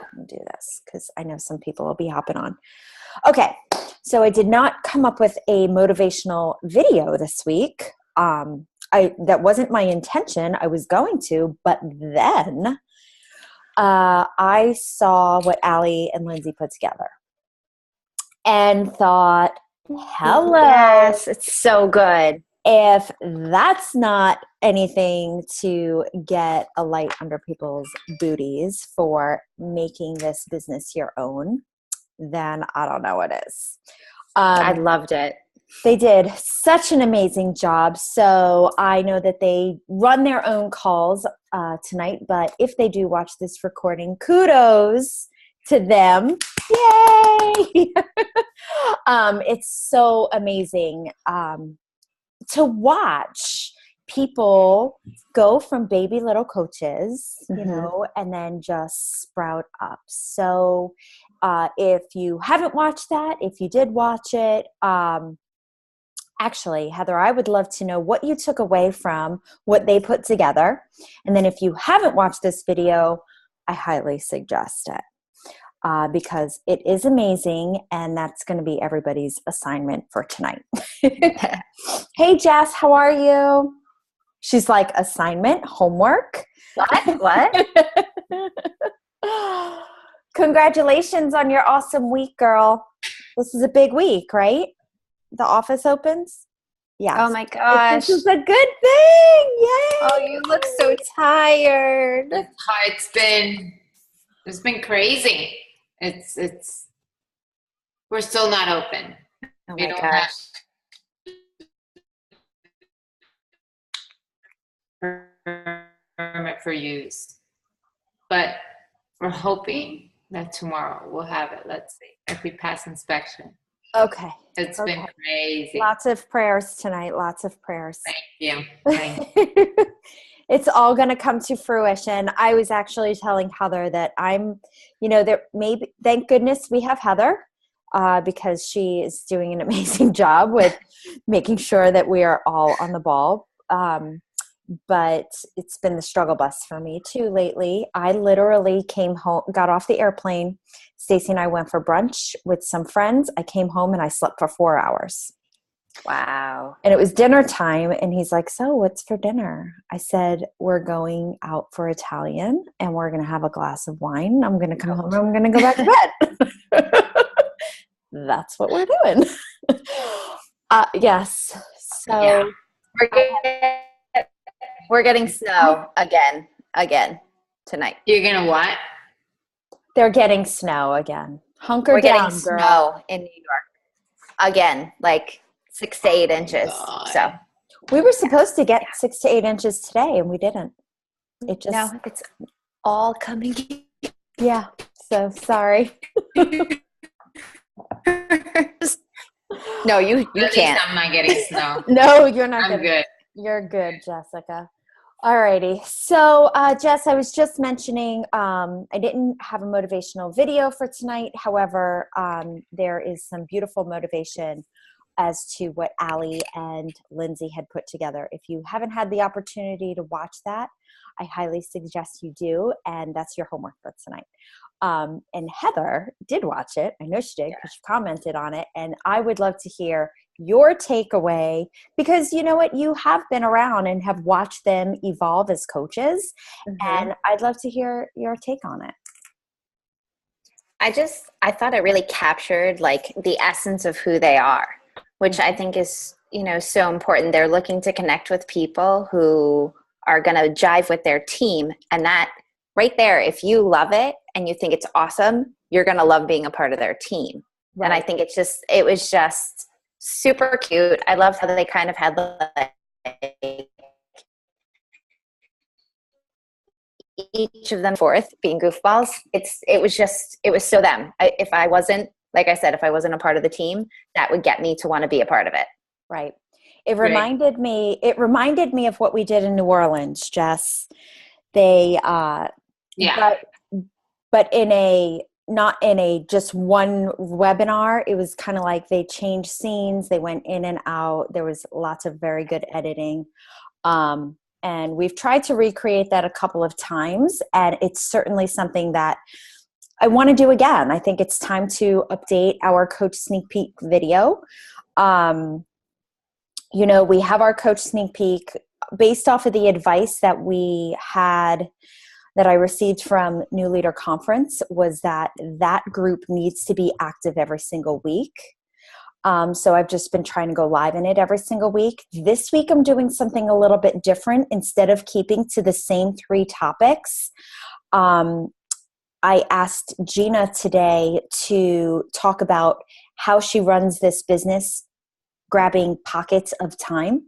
Let me do this because I know some people will be hopping on. Okay, so I did not come up with a motivational video this week. That wasn't my intention. I was going to, but then I saw what Allie and Lindsay put together and thought, hello. Yes, it's so good. If that's not anything to get a light under people's booties for making this business your own, then I don't know what is. I loved it. They did such an amazing job. So I know that they run their own calls tonight, but if they do watch this recording, kudos to them. Yay! It's so amazing to watch people go from baby little coaches, you know, and then just sprout up. So if you haven't watched that, if you did watch it, actually, Heather, I would love to know what you took away from what they put together. And then if you haven't watched this video, I highly suggest it because it is amazing. And that's going to be everybody's assignment for tonight. Hey, Jess, how are you? She's like, assignment, homework. What? Congratulations on your awesome week, girl. This is a big week, right? The office opens? Yeah. Oh my gosh. This is a good thing. Yay. Oh, you look so tired. It's been crazy. We're still not open. Oh We my don't gosh. have permit for use, but we're hoping that tomorrow we'll have it. Let's see if we pass inspection. Okay. It's been crazy. Lots of prayers tonight. Lots of prayers. Thank you. Thank you. It's all going to come to fruition. I was actually telling Heather that thank goodness we have Heather because she is doing an amazing job with making sure that we are all on the ball. But it's been the struggle bus for me too lately. I literally came home, got off the airplane. Stacy and I went for brunch with some friends. I came home and I slept for 4 hours. Wow. And it was dinner time. And he's like, so what's for dinner? I said, we're going out for Italian and we're going to have a glass of wine. I'm going to come home and I'm going to go back to bed. That's what we're doing. Yes. So Yeah. We're getting snow again tonight. You're gonna what? They're getting snow again. Hunker We're down, getting girl. snow in New York again, like 6 to 8 inches. God. So We were supposed to get 6 to 8 inches today, and we didn't. It just no, it's all coming. yeah. So sorry. No, you At least can't. I'm not getting snow. No, you're not. I'm good. You're good, Jessica. Alrighty. So, Jess, I was just mentioning I didn't have a motivational video for tonight. However, there is some beautiful motivation as to what Allie and Lindsay had put together. If you haven't had the opportunity to watch that, I highly suggest you do, and that's your homework for tonight. And Heather did watch it. I know she did because she commented on it, and I would love to hear your takeaway because you know what, you have been around and have watched them evolve as coaches, and I'd love to hear your take on it. I thought it really captured like the essence of who they are, which I think is, so important. They're looking to connect with people who are going to jive with their team. And that right there, if you love it and you think it's awesome, you're going to love being a part of their team. Right. And I think it was just super cute. I loved how they kind of had like each of them forth being goofballs. It was so them. If I wasn't a part of the team, that would get me to want to be a part of it. Right. It reminded me of what we did in New Orleans, Jess. They but not in a just one webinar. It was kind of like they changed scenes, they went in and out. There was lots of very good editing. And we've tried to recreate that a couple of times, and it's certainly something that I want to do again. I think it's time to update our coach sneak peek video. We have our coach sneak peek based off of the advice that I received from New Leader Conference, was that group needs to be active every single week. So I've just been trying to go live in it every single week. This week, I'm doing something a little bit different. Instead of keeping to the same 3 topics, I asked Gina today to talk about how she runs this business, grabbing pockets of time.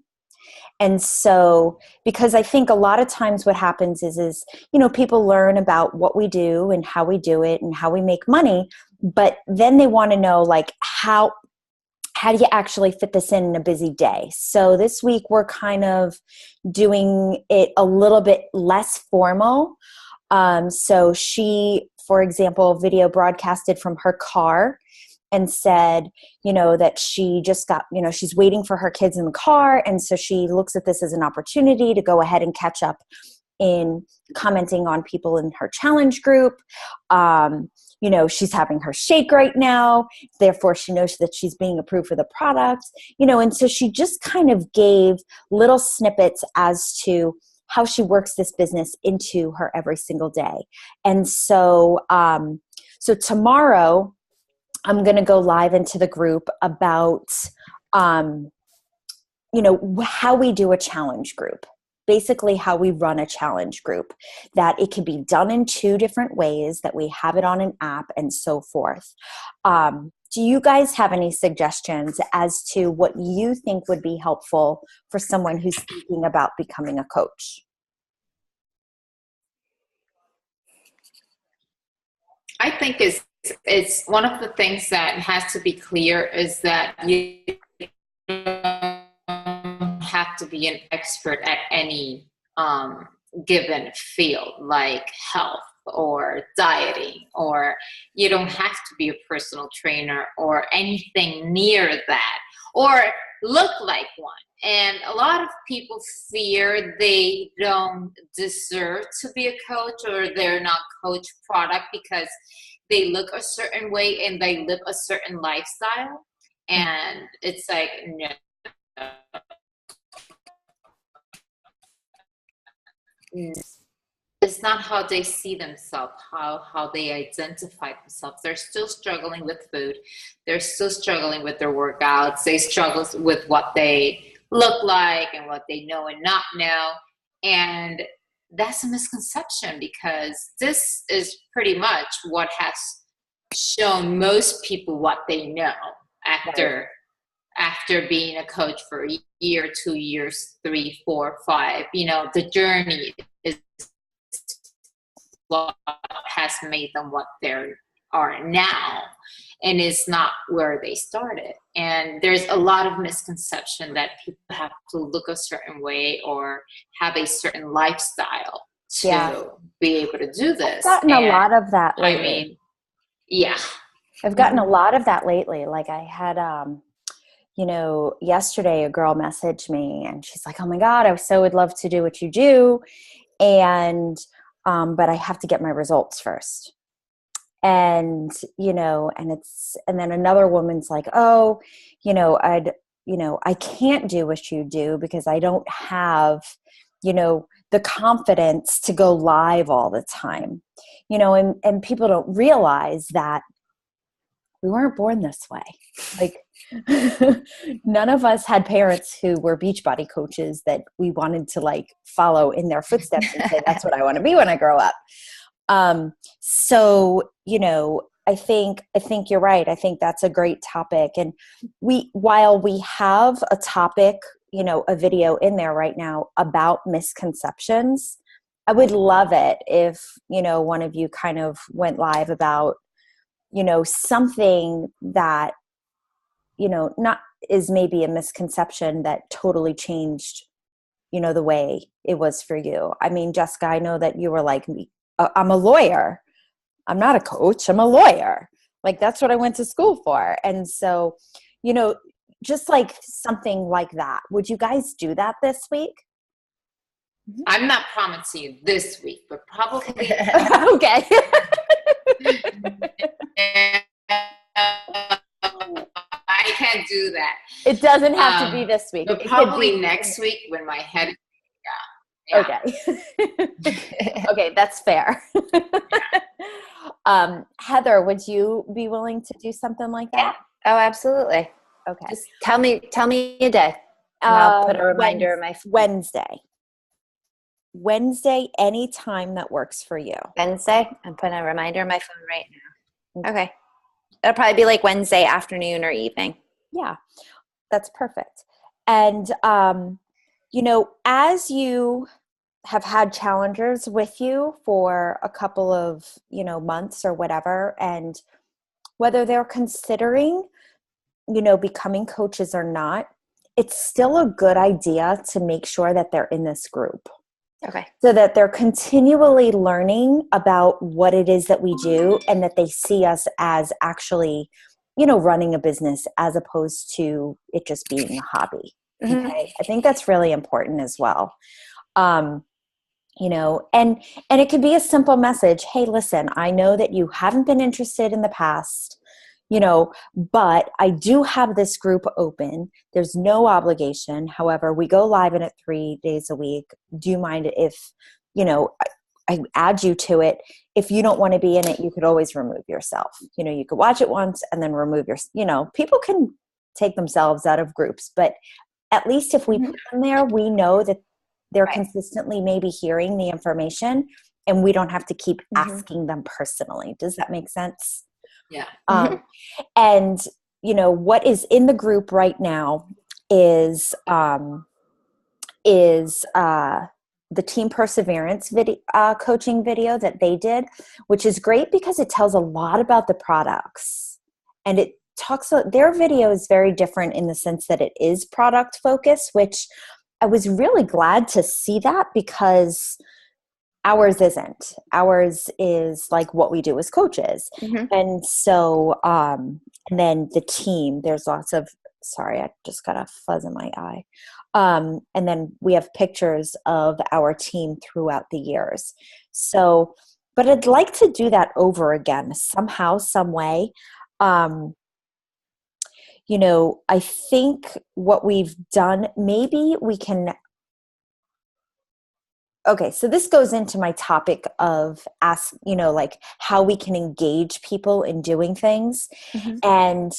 And so, because I think a lot of times what happens is people learn about what we do and how we do it and how we make money, but then they want to know, like, how do you actually fit this in a busy day? So this week we're kind of doing it a little bit less formal. So she, for example, video broadcasted from her car and said, that she just got, she's waiting for her kids in the car. And so she looks at this as an opportunity to go ahead and catch up in commenting on people in her challenge group. She's having her shake right now. Therefore, she knows that she's being approved for the product, and so she just kind of gave little snippets as to how she works this business into her every single day. And so, so tomorrow I'm going to go live into the group about, how we do a challenge group. Basically how we run a challenge group, that it can be done in 2 different ways, that we have it on an app and so forth. Do you guys have any suggestions as to what you think would be helpful for someone who's thinking about becoming a coach? I think it's one of the things that has to be clear is that you don't have to be an expert at any given field, like health or dieting, or you don't have to be a personal trainer or anything near that, or look like one. And a lot of people fear they don't deserve to be a coach, or they're not coach product because they look a certain way and they live a certain lifestyle. And it's like, no. It's not how they see themselves, how they identify themselves. They're still struggling with food. They're still struggling with their workouts. They struggle with what they look like and what they know and not know. And that's a misconception, because this is pretty much what has shown most people what they know after being a coach for a year, 2 years, 3, 4, 5. The journey is what has made them what they are now, and it's not where they started. And there's a lot of misconception that people have to look a certain way or have a certain lifestyle to be able to do this. I've gotten a lot of that lately. I've gotten a lot of that lately. Like I had, yesterday a girl messaged me and she's like, "Oh my God, I so would love to do what you do. And, but I have to get my results first." And, and then another woman's like, "Oh, I can't do what you do because I don't have, the confidence to go live all the time." And people don't realize that we weren't born this way. Like none of us had parents who were Beachbody coaches that we wanted to like follow in their footsteps and say, "That's what I want to be when I grow up." So, I think you're right. I think that's a great topic. And while we have a topic, a video in there right now about misconceptions, I would love it if, one of you kind of went live about, something that, not is maybe a misconception that totally changed, the way it was for you. I mean, Jessica, I know that you were like, "I'm a lawyer. I'm not a coach. I'm a lawyer. Like, that's what I went to school for." And so, just like something like that. Would you guys do that this week? I'm not promising you this week, but probably. Okay. do that. It doesn't have to be this week. But It could probably be next week when my head, yeah. Okay. Okay, that's fair. Heather, would you be willing to do something like Yeah. that? Oh, absolutely. Okay. Just tell me a day, and I'll put a reminder in my phone. Wednesday, any time that works for you. Wednesday. I'm putting a reminder in my phone right now. Okay. It'll probably be like Wednesday afternoon or evening. Yeah, that's perfect. And, as you have had challengers with you for a couple of, months or whatever, and whether they're considering, becoming coaches or not, it's still a good idea to make sure that they're in this group. Okay. So that they're continually learning about what it is that we do, and that they see us as actually, running a business as opposed to it just being a hobby. Mm-hmm. Okay. I think that's really important as well. And it could be a simple message. Hey, listen, I know that you haven't been interested in the past, but I do have this group open. There's no obligation. However, we go live in it 3 days a week. Do you mind if, I add you to it? If you don't want to be in it, you could always remove yourself. You could watch it once and then remove people can take themselves out of groups, but at least if we put them there, we know that they're consistently maybe hearing the information, and we don't have to keep asking them personally. Does that make sense? Yeah. And what is in the group right now is the Team Perseverance video, coaching video that they did, which is great because it tells a lot about the products, and it talks. Their video is very different in the sense that it is product focused, which I was really glad to see that, because ours isn't. Ours is like what we do as coaches. And so, and then the team, there's lots of, sorry, I just got a fuzz in my eye. And then we have pictures of our team throughout the years. So, but I'd like to do that over again somehow, some way. I think what we've done, maybe we can. Okay, so this goes into my topic of how we can engage people in doing things. And,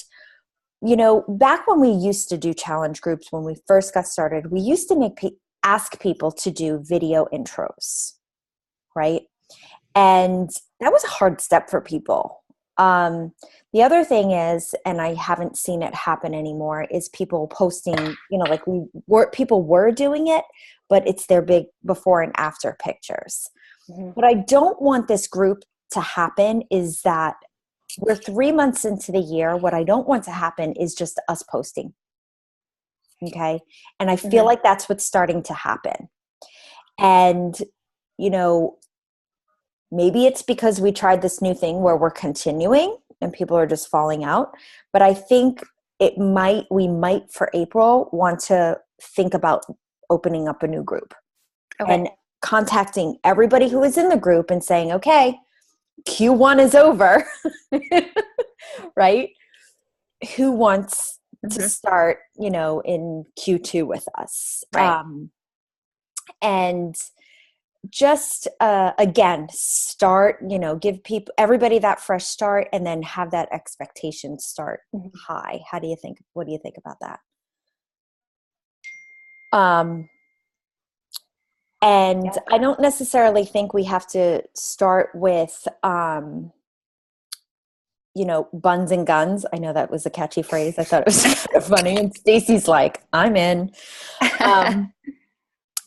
back when we used to do challenge groups, when we first got started, we used to ask people to do video intros, right? And that was a hard step for people. The other thing is, and I haven't seen it happen anymore, is people posting, people were doing it, but it's their big before and after pictures. What I don't want this group to happen is that we're 3 months into the year. What I don't want to happen is just us posting. Okay. And I feel like that's what's starting to happen. And, maybe it's because we tried this new thing where we're continuing and people are just falling out. But I think we might for April want to think about opening up a new group and contacting everybody who is in the group and saying, okay, Q1 is over, right? Who wants to start, in Q2 with us? Right. And just, again, start, give everybody that fresh start, and then have that expectation start high. What do you think about that? And I don't necessarily think we have to start with, buns and guns. I know that was a catchy phrase. I thought it was kind of funny. And Stacy's like, I'm in.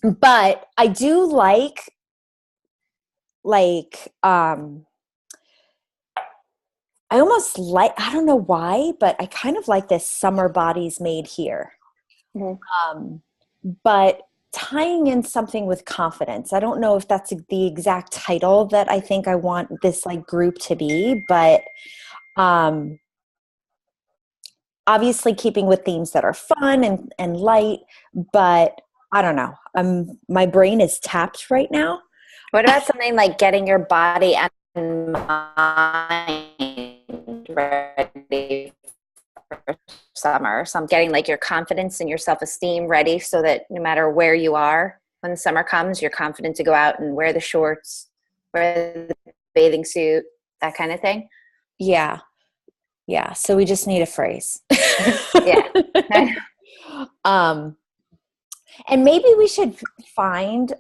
But I do like, I almost like, I don't know why, but I kind of like this Summer Bodies Made Here. But tying in something with confidence. I don't know if that's the exact title that I think I want this group to be, but obviously keeping with themes that are fun and light, but I don't know. My brain is tapped right now. What about something like getting your body and mind ready for summer. So I'm getting like your confidence and your self-esteem ready so that no matter where you are, when the summer comes, you're confident to go out and wear the shorts, wear the bathing suit, that kind of thing. Yeah. Yeah. So we just need a phrase. Yeah. And maybe we should find,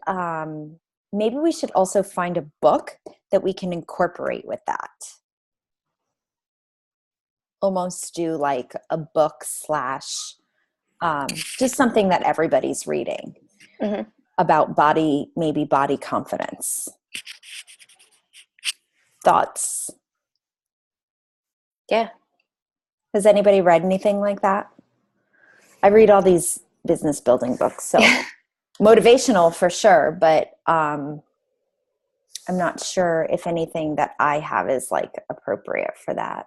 maybe we should also find a book that we can incorporate with that. Almost do like a book slash, just something that everybody's reading about maybe body confidence. Thoughts? Yeah. Has anybody read anything like that? I read all these business building books, so motivational for sure, but I'm not sure if anything that I have is like appropriate for that.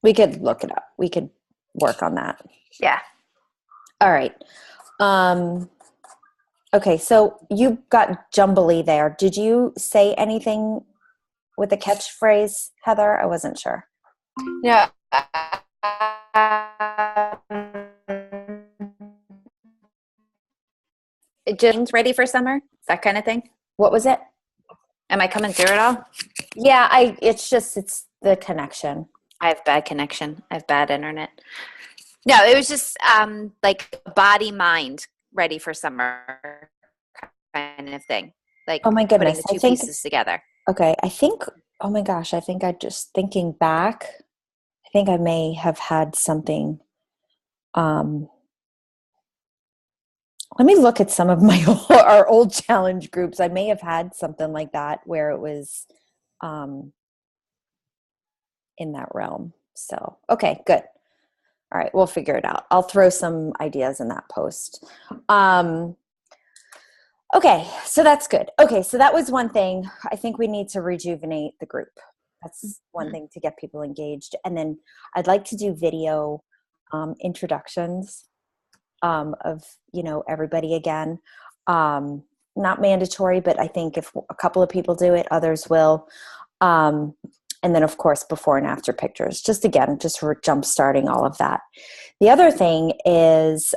We could look it up. We could work on that. Yeah. All right. Okay, so you got Jumbly there. Did you say anything with a catchphrase, Heather? I wasn't sure. Yeah. Just ready for summer? That kind of thing? What was it? Am I coming through it all? Yeah, it's the connection. I have bad connection. I have bad internet. No, it was just like body, mind, ready for summer kind of thing. Like, oh my goodness, putting the two pieces together. Okay, oh my gosh, I think I just thinking back, I think I may have had something. Let me look at some of our old challenge groups. I may have had something like that where it was in that realm. So, okay, good. All right, we'll figure it out. I'll throw some ideas in that post. Okay, so that's good. Okay, so that was one thing. I think we need to rejuvenate the group. That's one thing to get people engaged. And then I'd like to do video introductions of, everybody again. Not mandatory, but I think if a couple of people do it, others will. And then, of course, before and after pictures. Just jump starting all of that. The other thing is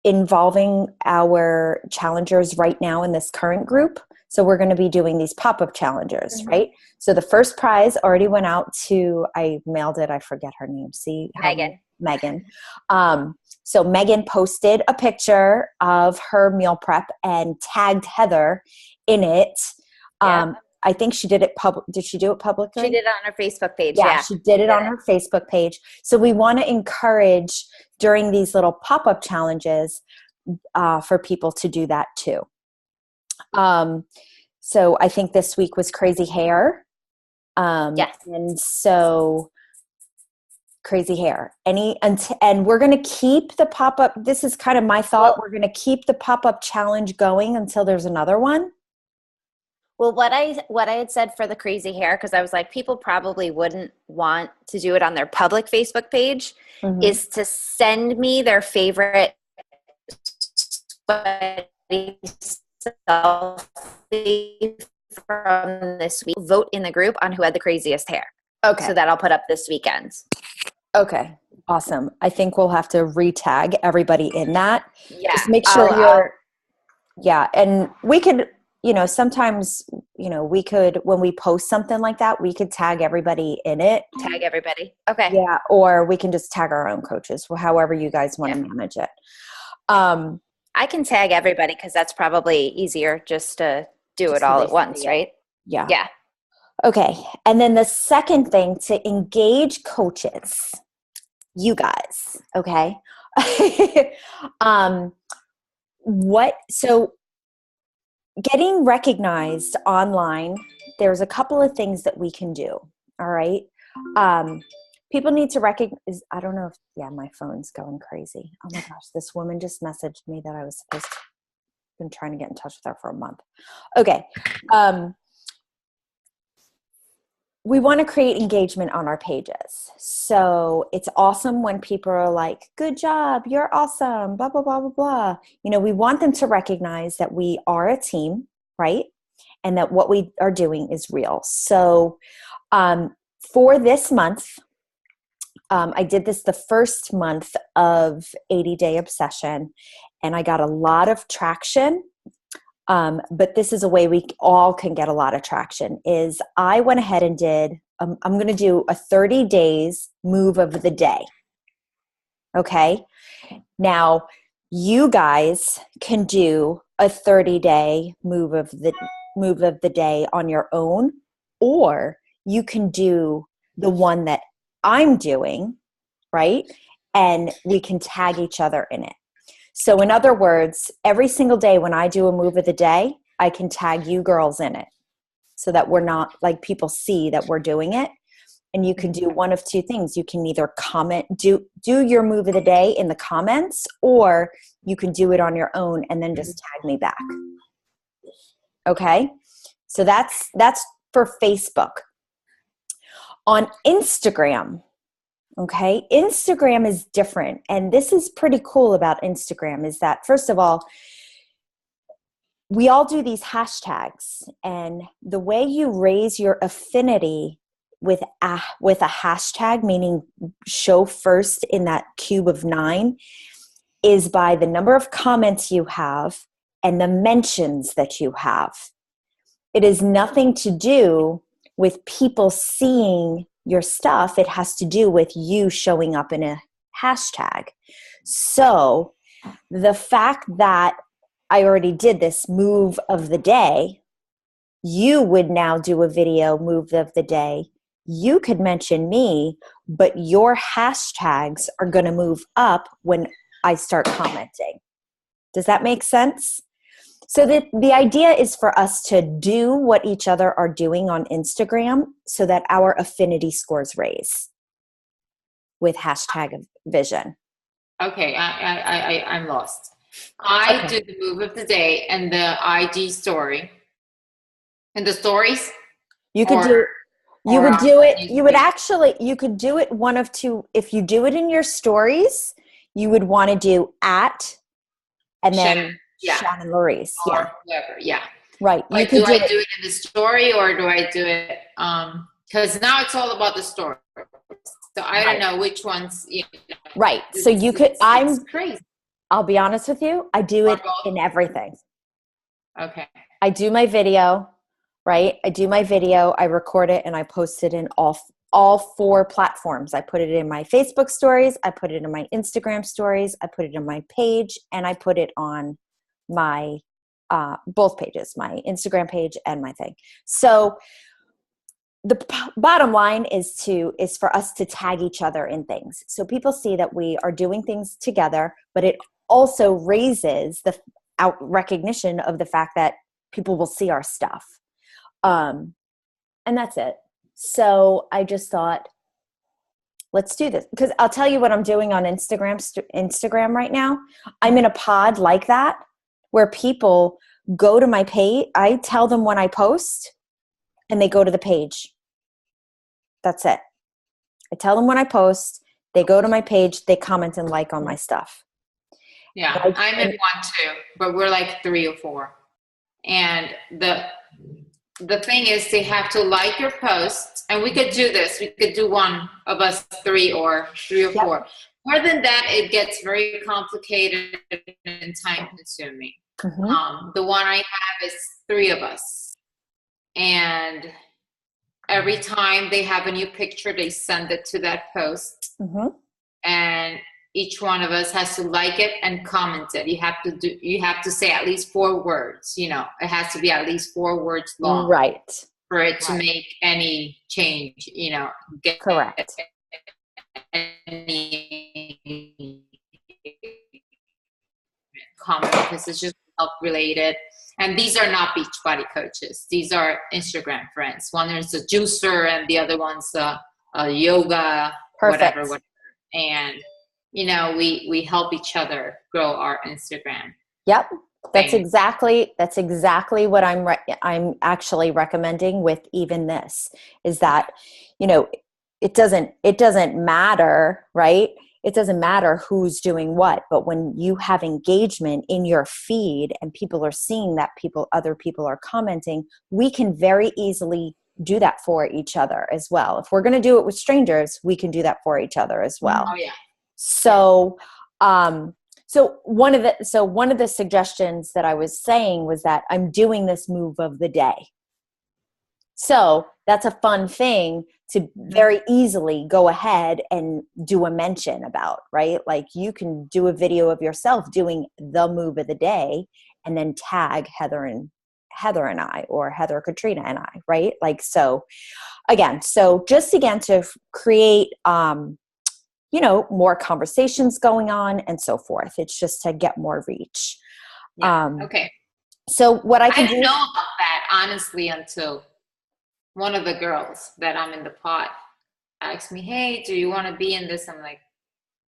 involving our challengers right now in this current group. So we're going to be doing these pop-up challengers, right? So the first prize already went out to, I mailed it, I forget her name. See? Megan. So Megan posted a picture of her meal prep and tagged Heather in it. I think she did it did she do it publicly? She did it on her Facebook page. Yeah, she did it on her Facebook page. So we want to encourage during these little pop-up challenges for people to do that too. So I think this week was crazy hair. Yes. And so crazy hair. And we're going to keep the pop-up. This is kind of my thought. We're going to keep the pop-up challenge going until there's another one. Well, what I had said for the crazy hair, because I was like, people probably wouldn't want to do it on their public Facebook page, is to send me their favorite selfie from this week. Vote in the group on who had the craziest hair. Okay. So that I'll put up this weekend. Okay. Awesome. I think we'll have to re-tag everybody in that. Yeah. Just make sure yeah. And we could, sometimes, we could, when we post something like that, we could tag everybody in it. Tag everybody. Okay. Yeah. Or we can just tag our own coaches, however you guys want to manage it. I can tag everybody because that's probably easier just to do it all at once, right? Yeah. Yeah. Okay. And then the second thing, to engage coaches, you guys, okay? So getting recognized online, there's a couple of things that we can do, all right? People need to recognize, I don't know if, my phone's going crazy. Oh my gosh, this woman just messaged me that I was supposed to, been trying to get in touch with her for a month. Okay. We want to create engagement on our pages. So it's awesome when people are like, good job, you're awesome, blah, blah, blah, blah, blah. We want them to recognize that we are a team, right? and that what we are doing is real. So for this month, I did this the first month of 80-Day Obsession, and I got a lot of traction. But this is a way we all can get a lot of traction, is I went ahead and did, I'm going to do a 30 days move of the day. Okay. Now you guys can do a 30-day move of the day on your own, or you can do the one that I'm doing, right? And we can tag each other in it. So in other words, every single day when I do a move of the day, I can tag you girls in it so that we're not, like, people see that we're doing it. And you can do one of two things. You can either comment, do your move of the day in the comments, or you can do it on your own and then just tag me back. Okay? So that's for Facebook. On Instagram, okay, Instagram is different. And this is pretty cool about Instagram, is that, first of all, we all do these hashtags, and the way you raise your affinity with a hashtag, meaning show first in that cube of 9, is by the number of comments you have and the mentions that you have. It has nothing to do with people seeing your stuff. It has to do with you showing up in a hashtag. So the fact that I already did this move of the day, you would now do a video move of the day. You could mention me, but your hashtags are going to move up when I start commenting. Does that make sense? So the idea is for us to do what each other are doing on Instagram so that our affinity scores raise with hashtag vision. Okay, I'm lost. I do the move of the day and the IG story. And the stories? You could do you would do it, you would actually, you could do it one of two. If you do it in your stories, you would want to do at and then Shannon Lorice. Or whoever, yeah. Right. Like, do I do it in the story, or do I do it, because now it's all about the story. So I don't know which ones, Right. So you could, it's crazy. I'll be honest with you, I do it in everything. Okay. I do my video, right? I do my video, I record it, and I post it in all 4 platforms. I put it in my Facebook stories, I put it in my Instagram stories, I put it in my page, and I put it on my both pages, my Instagram page and my thing. So the bottom line is for us to tag each other in things, so people see that we are doing things together, but it also raises the recognition of the fact that people will see our stuff. And that's it. So I just thought, let's do this, because I'll tell you what I'm doing on Instagram right now. I'm in a pod like that where people go to my page. I tell them when I post and they go to the page. That's it. I tell them when I post, they go to my page, they comment and like on my stuff. Yeah, I'm in one too, but we're like 3 or 4. And the thing is, they have to like your post, and we could do this. We could do one of us 3 or 4. Yep. More than that, it gets very complicated and time consuming. Mm-hmm. The one I have is 3 of us, and every time they have a new picture, they send it to that post. Mm-hmm. And each one of us has to like it and comment it. You have to say at least 4 words. It has to be at least 4 words long, right, for it to make any change. Correct. Any comment, because it's just health related. And these are not Beachbody coaches. These are Instagram friends. One is a juicer, and the other one's a yoga, whatever. And we help each other grow our Instagram. Yep. That's exactly what I'm actually recommending with even this, is that, it doesn't matter, right? it doesn't matter who's doing what, but when you have engagement in your feed and people are seeing that other people are commenting, we can very easily do that for each other as well. If we're going to do it with strangers, we can do that for each other as well. Oh yeah. So, so one of the suggestions that I was saying was that I'm doing this move of the day. So that's a fun thing to very easily go ahead and do a mention about, right? Like you can do a video of yourself doing the move of the day and then tag Heather and I, or Heather, Katrina and I, right? Like, so again, just again to create, more conversations going on and so forth. It's just to get more reach. Yeah. Okay. So what I didn't know about that honestly until one of the girls that I'm in the pod asked me, "Hey, do you want to be in this?" I'm like,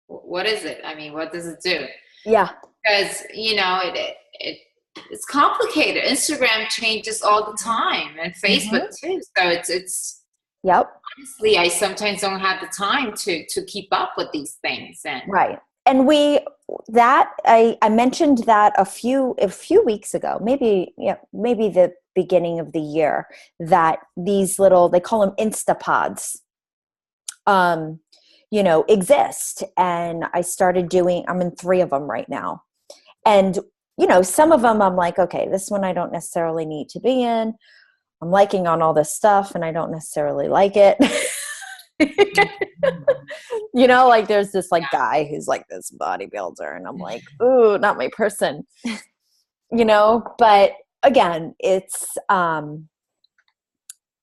"What is it? I mean, what does it do?" Yeah. Because it's complicated. Instagram changes all the time, and Facebook too. So it's. Yep. Honestly, I sometimes don't have the time to keep up with these things. And right. And I mentioned that a few weeks ago, maybe the beginning of the year, that these little, they call them Instapods, exist. And I started I'm in 3 of them right now. And, some of them I'm like, okay, this one I don't necessarily need to be in. I'm liking on all this stuff and I don't necessarily like it. Like there's this guy who's like this bodybuilder and I'm like, ooh, not my person. But again, it's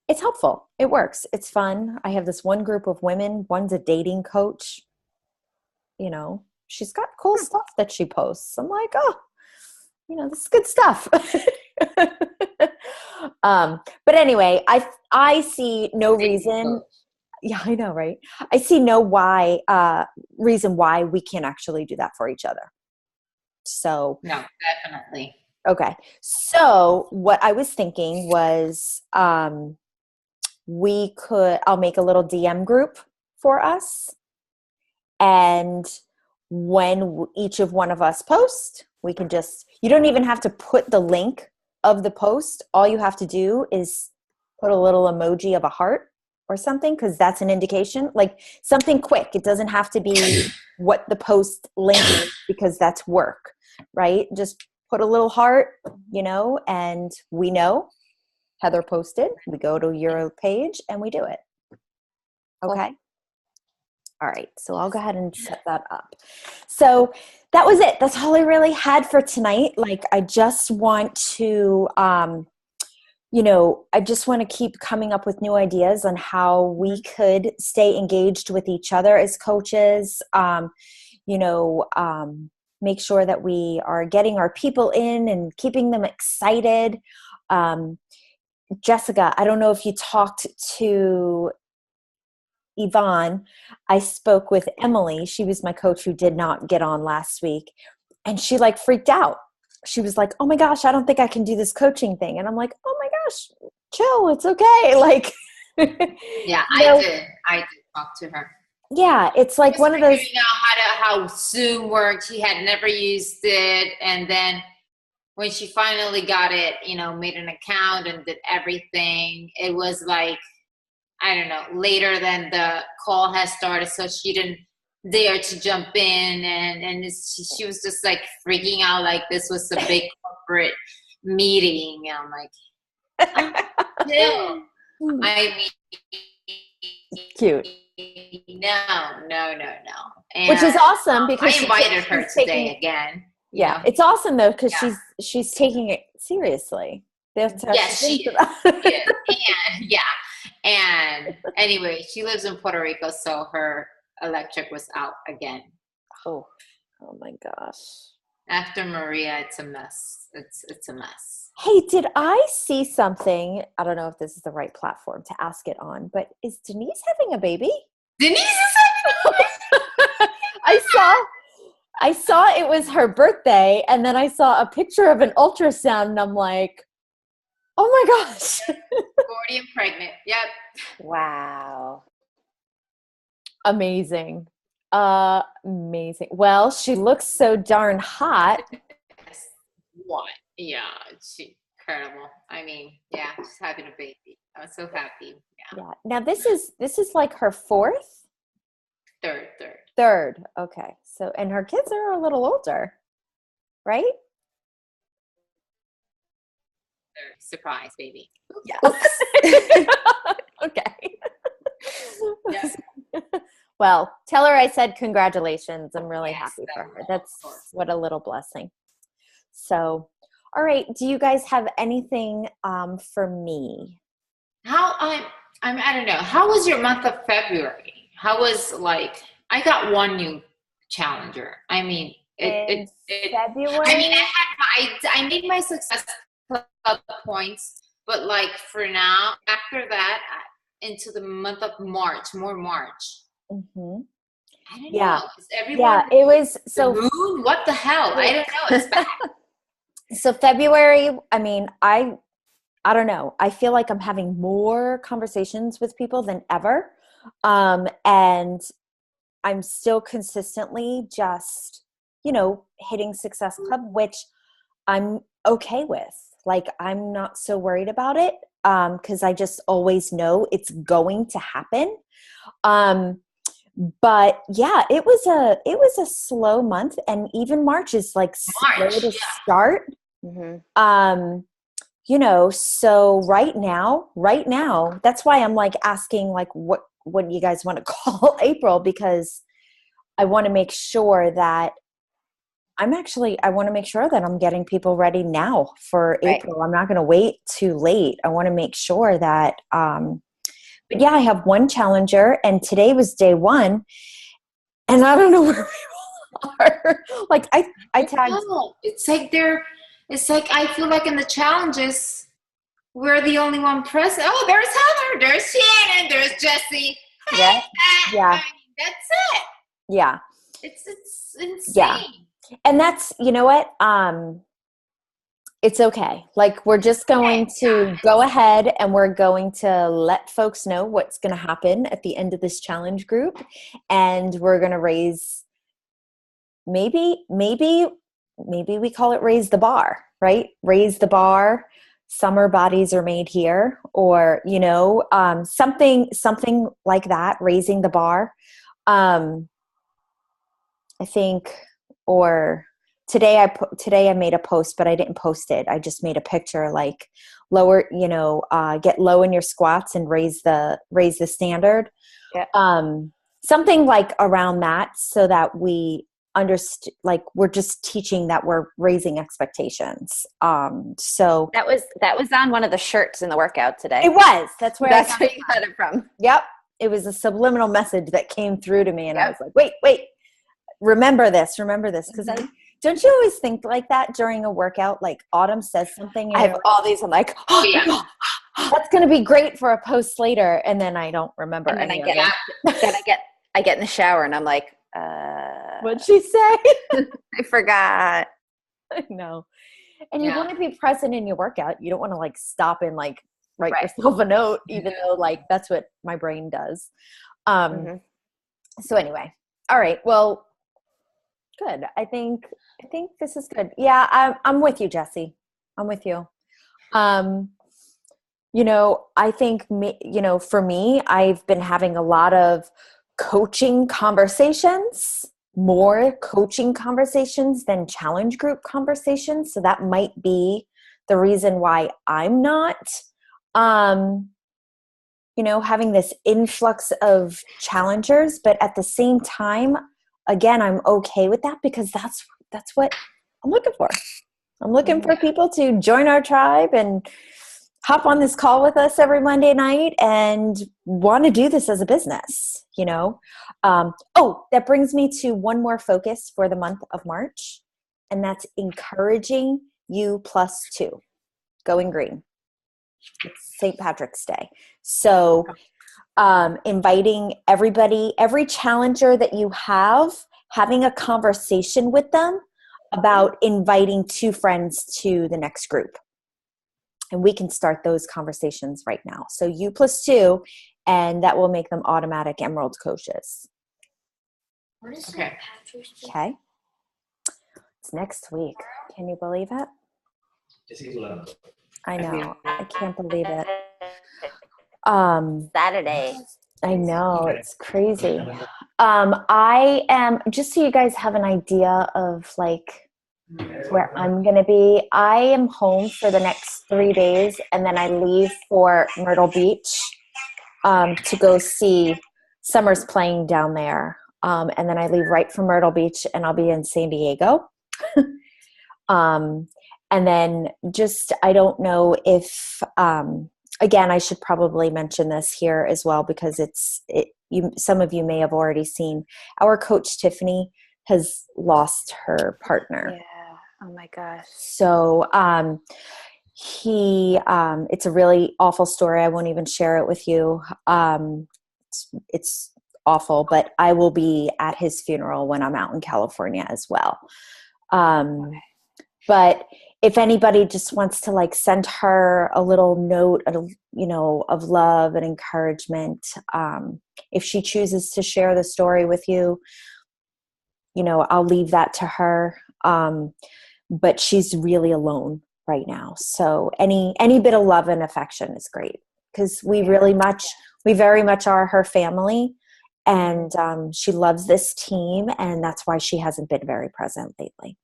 helpful. It works. It's fun. I have this one group of women. One's a dating coach. She's got cool stuff that she posts. I'm like, oh, this is good stuff. But anyway, I see no reason. Yeah, I know, right? I see no reason why we can't actually do that for each other. So no, definitely. Okay. So what I was thinking was, I'll make a little DM group for us. And when each of one of us post, we can you don't even have to put the link of the post. All you have to do is put a little emoji of a heart or something, because that's an indication, like something quick. It doesn't have to be what the post link is, because that's work, right? Just put a little heart, and we know Heather posted. We go to your page and we do it. Okay. All right. So I'll go ahead and set that up. So that was it. That's all I really had for tonight. Like, I just want to, I just want to keep coming up with new ideas on how we could stay engaged with each other as coaches, make sure that we are getting our people in and keeping them excited. Jessica, I don't know if you talked to Yvonne. I spoke with Emily. She was my coach who did not get on last week. And she freaked out. She was like, oh my gosh, I don't think I can do this coaching thing. And I'm like, oh my gosh, chill. It's okay. Yeah, I did talk to her. Yeah, it's like one of those. Figuring out how Zoom worked. She had never used it, and then when she finally got it, made an account and did everything. It was like, I don't know, later than the call has started, so she didn't dare to jump in, and she was just freaking out, like this was a big corporate meeting. And I'm like, no. I mean, cute. No. And which is awesome, because I invited her today again. Yeah, it's awesome though, because she's taking it seriously. Yes, she is. And anyway, she lives in Puerto Rico, so her electric was out again. Oh my gosh! After Maria, it's a mess. It's a mess. Hey, did I see something? I don't know if this is the right platform to ask it on, but is Denise having a baby? Denise is having a baby. I saw it was her birthday, and then I saw a picture of an ultrasound, and I'm like, oh my gosh. 40 and pregnant. Yep. Wow. Amazing. Amazing. Well, she looks so darn hot. Yes. What? Yeah, she incredible. I mean, yeah, she's having a baby. I'm so happy. Yeah, Yeah. Now this is like her fourth, third. third. Okay. So, and her kids are a little older, right? Surprise, baby. Yes. Okay. Yes. Well, tell her I said congratulations. I'm really Yes, happy for her. of That's course. what a little blessing. So, all right. Do you guys have anything for me? How I don't know. How was your month of February? How was like I got one new challenger. I mean, In I mean, February? I made my success club points, but like for now, after that, into the month of March, more March. Hmm. I don't Yeah. know. Is everyone Yeah. It was the so. moon? What the hell? I don't know. It's back. So February. I mean, I don't know. I feel like I'm having more conversations with people than ever, and I'm still consistently just, hitting Success Club, which I'm okay with. Like, I'm not so worried about it because I just always know it's going to happen. Um, but yeah, it was a slow month, and even March is like slow March. to Yeah. start. Mhm. So right now, that's why I'm like asking like what you guys want to call April, because I want to make sure that I want to make sure that I'm getting people ready now for Right. April. I'm not going to wait too late. I want to make sure that, but yeah, I have one challenger, and today was day one, and I don't know where people are. Like I tagged. No, it's like I feel like in the challenges, we're the only one present. Oh, there's Heather, there's Shannon, there's Jesse. Hey, Yeah. Yeah. I mean, that's it. Yeah. It's insane. Yeah. And that's, you know what? It's okay. Like, we're just going to go ahead and we're going to let folks know what's going to happen at the end of this challenge group. And we're going to raise, maybe we call it raise the bar, right? Raise the bar. Summer bodies are made here, or, something like that, raising the bar. I think, or today I made a post, but I didn't post it. I just made a picture, like lower, get low in your squats and raise the standard. Yeah. Something like around that, so that we understand, like, we're just teaching that we're raising expectations. So That was on one of the shirts in the workout today. it was. That's where That's where you got it from. Yep. It was a subliminal message that came through to me, and I Yep. was like, wait. Remember this, because don't you always think like that during a workout? Like, Autumn says something, and I have all these. I'm like, Oh yeah. that's going to be great for a post later, and then I don't remember and then any I of get, it. then I get in the shower and I'm like, What'd she say? I forgot. I know. And you Yeah. want to be present in your workout. You don't want to like stop and like write Right. yourself a note, even though like that's what my brain does. Mhm. So anyway, all right. Well, good. I think this is good. Yeah, I'm with you, Jesse. I'm with you. I think for me, I've been having a lot of coaching conversations, more coaching conversations than challenge group conversations. So that might be the reason why I'm not having this influx of challengers, but at the same time, again, I'm okay with that, because that's what I'm looking for. I'm looking for people to join our tribe and hop on this call with us every Monday night and want to do this as a business, that brings me to one more focus for the month of March, and that's encouraging you +2, going green. It's St. Patrick's Day. So inviting everybody, every challenger that you have, having a conversation with them about inviting 2 friends to the next group. And we can start those conversations right now. So you +2, and that will make them automatic Emerald coaches. Okay. Okay. It's next week. Can you believe it? I know. I can't believe it. Saturday. I know, it's crazy. I am, just so you guys have an idea of like where I'm going to be, I am home for the next 3 days, and then I leave for Myrtle Beach to go see Summer's playing down there. And then I leave right from Myrtle Beach, and I'll be in San Diego. And then just, I don't know if, again, I should probably mention this here as well, because some of you may have already seen our coach Tiffany has lost her partner. Yeah. Oh my gosh. So it's a really awful story. I won't even share it with you. It's awful, but I will be at his funeral when I'm out in California as well. But if anybody just wants to like send her a little note, of love and encouragement, if she chooses to share the story with you, I'll leave that to her. But she's really alone right now. So any bit of love and affection is great, because we very much are her family, and she loves this team, and that's why she hasn't been very present lately.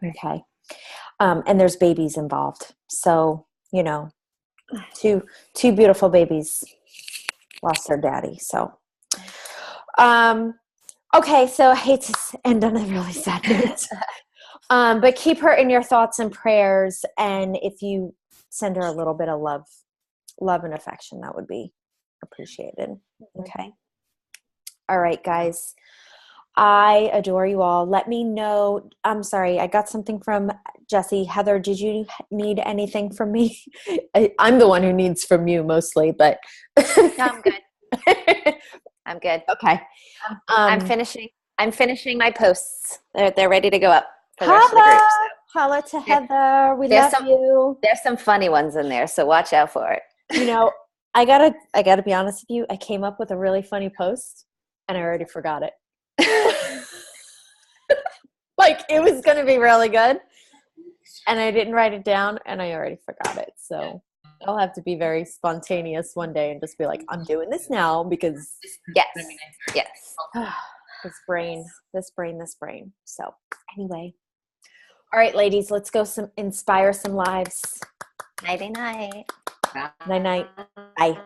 Okay. And there's babies involved. So, two beautiful babies lost their daddy. So, okay. So I hate to end on a really sad note. But keep her in your thoughts and prayers. And if you send her a little bit of love and affection, that would be appreciated. Okay. All right, guys. I adore you all. Let me know. I'm sorry, I got something from Jessie. Heather, did you need anything from me? I'm the one who needs from you mostly, but No, I'm good. I'm good. Okay. I'm finishing my posts. They're ready to go up for the rest of the group. So. Holla to Heather. We love you. There's some funny ones in there, so watch out for it. I gotta be honest with you. I came up with a really funny post, and I already forgot it. Like, it was going to be really good, and I didn't write it down, and I already forgot it. So I'll have to be very spontaneous one day and just be like, I'm doing this now, because yes. this brain. So anyway, all right, ladies, let's go inspire some lives. Nighty night. Night night. Bye.